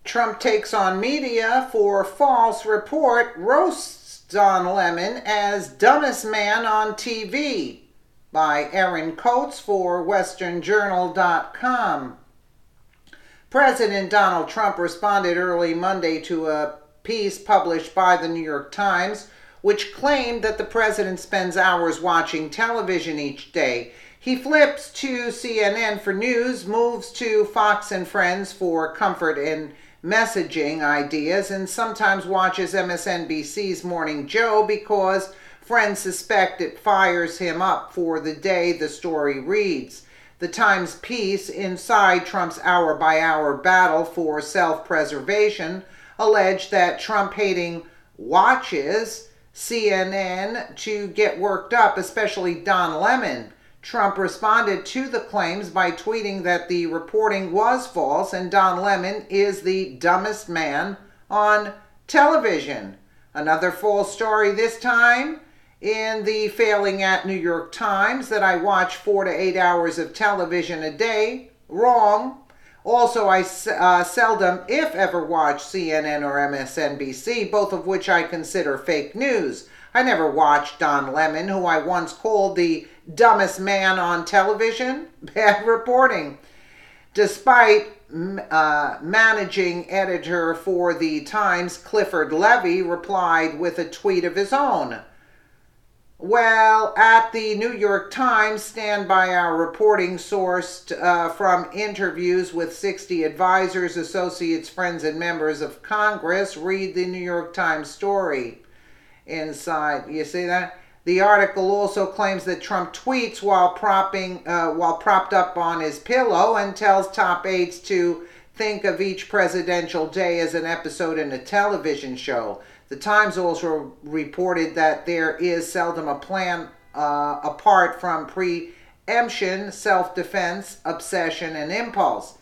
Trump takes on media for false report, roasts Don Lemon as dumbest man on TV, by Aaron Coates for westernjournal.com. President Donald Trump responded early Monday to a piece published by the New York Times, which claimed that the president spends hours watching television each day. He flips to CNN for news, moves to Fox and Friends for comfort and messaging ideas, and sometimes watches MSNBC's Morning Joe because friends suspect it fires him up for the day, the story reads. The Times piece, inside Trump's hour-by-hour battle for self-preservation, alleged that Trump hating watches CNN to get worked up, especially Don Lemon. Trump responded to the claims by tweeting that the reporting was false and Don Lemon is the dumbest man on television. Another false story this time in the failing at New York Times that I watch 4 to 8 hours of television a day. Wrong. Also, I seldom, if ever, watch CNN or MSNBC, both of which I consider fake news. I never watched Don Lemon, who I once called the dumbest man on television. Bad reporting. Despite managing editor for the Times, Clifford Levy, replied with a tweet of his own. Well, at the New York Times, stand by our reporting sourced from interviews with 60 advisors, associates, friends, and members of Congress. Read the New York Times story. Inside, you see that? The article also claims that Trump tweets while propped up on his pillow and tells top aides to think of each presidential day as an episode in a television show. The Times also reported that there is seldom a plan apart from preemption, self-defense, obsession, and impulse.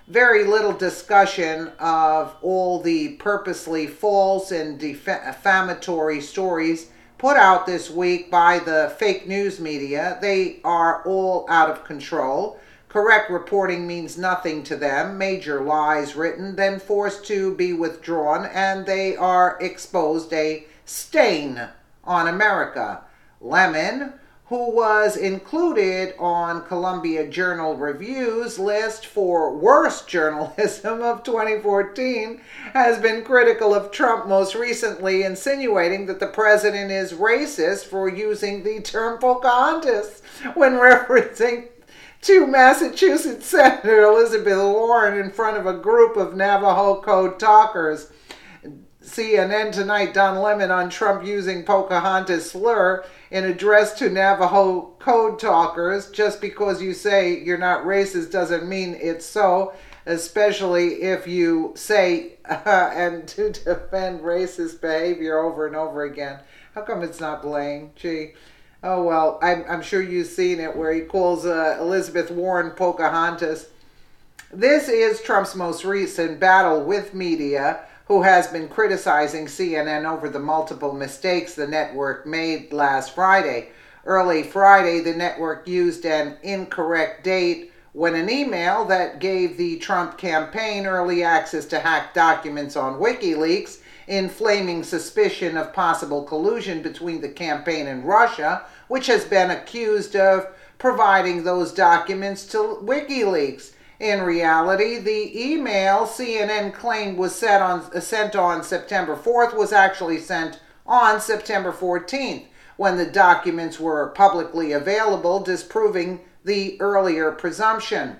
Very little discussion of all the purposely false and defamatory stories put out this week by the fake news media. They are all out of control. Correct reporting means nothing to them. Major lies written, then forced to be withdrawn, and they are exposed a stain on America. Lemon, who was included on Columbia Journal Review's list for worst journalism of 2014, has been critical of Trump, most recently insinuating that the president is racist for using the term Pocahontas when referencing to Massachusetts Senator Elizabeth Warren in front of a group of Navajo Code talkers. CNN Tonight, Don Lemon on Trump using Pocahontas slur in address to Navajo Code talkers. Just because you say you're not racist doesn't mean it's so, especially if you say and to defend racist behavior over and over again. How come it's not playing? Gee. Oh, well, I'm sure you've seen it where he calls Elizabeth Warren Pocahontas. This is Trump's most recent battle with media, who has been criticizing CNN over the multiple mistakes the network made last Friday. Early Friday, the network used an incorrect date when an email that gave the Trump campaign early access to hacked documents on WikiLeaks, inflaming suspicion of possible collusion between the campaign and Russia, which has been accused of providing those documents to WikiLeaks. In reality, the email CNN claimed was sent on September 4th was actually sent on September 14th, when the documents were publicly available, disproving the earlier presumption.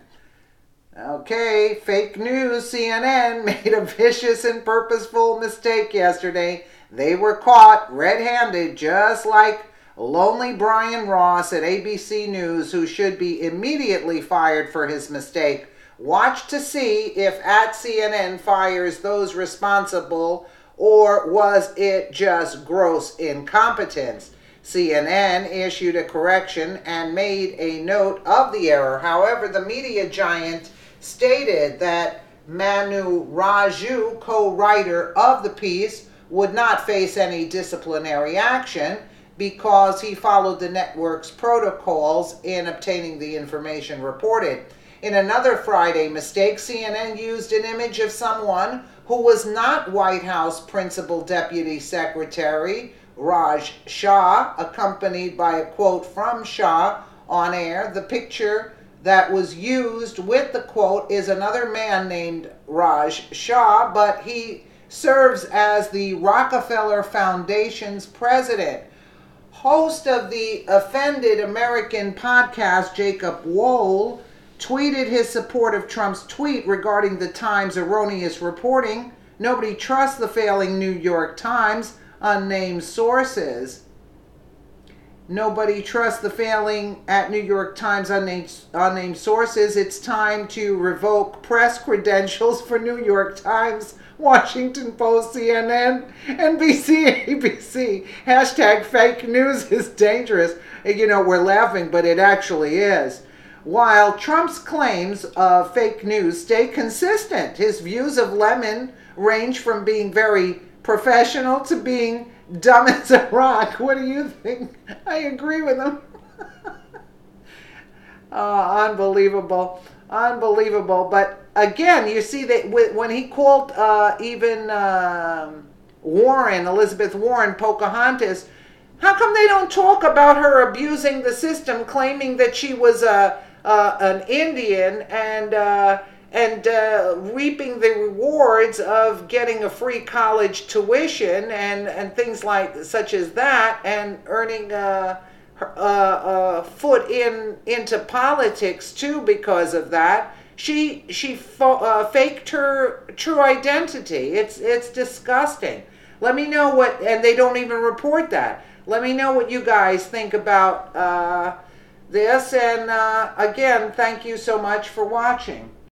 Okay, fake news. CNN made a vicious and purposeful mistake yesterday. They were caught red-handed, just like lonely Brian Ross at ABC News, who should be immediately fired for his mistake. Watch to see if at CNN fires those responsible, or was it just gross incompetence? CNN issued a correction and made a note of the error. However, the media giant stated that Manu Raju, co-writer of the piece, would not face any disciplinary action because he followed the network's protocols in obtaining the information reported. In another Friday mistake, CNN used an image of someone who was not White House Principal Deputy Secretary Raj Shah, accompanied by a quote from Shah on air. The picture that was used with the quote is another man named Raj Shah, but he serves as the Rockefeller Foundation's president. Host of the Offended American podcast, Jacob Wohl, tweeted his support of Trump's tweet regarding the Times' erroneous reporting. Nobody trusts the failing New York Times, unnamed sources. Nobody trusts the failing at New York Times unnamed sources. It's time to revoke press credentials for New York Times, Washington Post, CNN, NBC, ABC. Hashtag fake news is dangerous. You know, we're laughing, but it actually is. While Trump's claims of fake news stay consistent, his views of Lemon range from being very professional to being dumb as a rock. What do you think? I agree with him. Unbelievable. Unbelievable. But again, you see that when he called even Elizabeth Warren, Pocahontas, how come they don't talk about her abusing the system, claiming that she was an Indian and reaping the rewards of getting a free college tuition and things like such as that, and earning a foot into politics too because of that. She faked her true identity. It's disgusting. Let me know what, and they don't even report that. Let me know what you guys think about this, and again, thank you so much for watching.